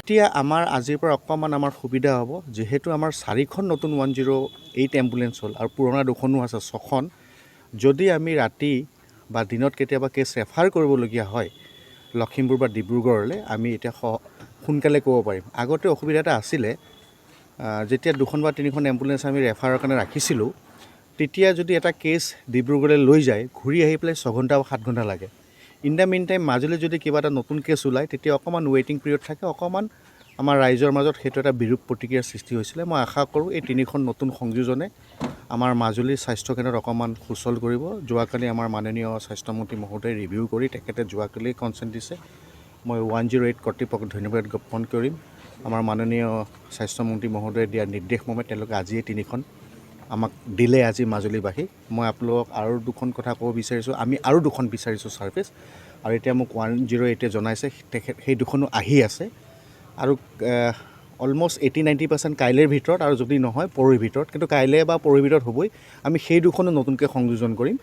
এতিয়া আমাৰ আজিৰ পৰা অকণমান আমাৰ সুবিধা হ'ব যিহেতু আমাৰ 4খন নতুন 108 এম্বুলেঞ্চ হ'ল আৰু পুৰণা 2খনো আছে 6খন। যদি আমি ৰাতি বা দিনত কেতিয়াবা কেছ ৰেফাৰ কৰিবলগীয়া হয় লখিমপুৰ বা ডিব্ৰুগড়লৈ, আমি এতিয়া সোনকালে ক'ব পাৰিম। আগতে অসুবিধা এটা আছিলে, যেতিয়া 2খন বা 3খন এম্বুলেঞ্চ আমি ৰেফাৰৰ কাৰণে ৰাখিছিলোঁ, তেতিয়া যদি এটা কেছ ডিব্ৰুগড়লৈ লৈ যায়, ঘূৰি আহি পেলাই 6 ঘণ্টা বা 7 ঘণ্টা লাগে। In the mean time Majuli যদি কিবা এটা নতুন কেছ ওলায়, তেতিয়া অকণমান ৱেইটিং পিৰিয়ড থাকে, অকণমান আমাৰ ৰাইজৰ মাজত সেইটো এটা বিৰূপ প্ৰতিক্ৰিয়াৰ সৃষ্টি হৈছিলে। মই আশা কৰোঁ এই 3খন নতুন সংযোজনে আমাৰ মাজুলীৰ স্বাস্থ্যকেন্দ্ৰত অকণমান সুচল কৰিব। যোৱাকালি আমাৰ মাননীয় স্বাস্থ্যমন্ত্ৰী মহোদয়ে ৰিভিউ কৰি তেখেতে যোৱাকালি কনচেণ্ট দিছে। মই 108 কৰ্তৃপক্ষক ধন্যবাদ জ্ঞাপন কৰিম। আমাৰ মাননীয় স্বাস্থ্যমন্ত্ৰী মহোদয়ে দিয়া নিৰ্দেশ মৰ্মে তেওঁলোকে আজিয়ে 3খন আমাক দিলে আজি মাজুলীবাসীক। মই আপোনালোকক আৰু 2খন কথা ক'ব বিচাৰিছোঁ। আমি আৰু 2খন বিচাৰিছোঁ ছাৰ্ভিচ, আৰু এতিয়া মোক 108 জনাইছে তেখেত সেই 2খনো আহি আছে। আৰু অলম'ষ্ট 80-90% কাইলৈৰ ভিতৰত, আৰু যদি নহয় পৰহিৰ ভিতৰত, কিন্তু কাইলৈ বা পৰহিৰ ভিতৰত হ'বই। আমি সেই 2খনো নতুনকৈ সংযোজন কৰিম।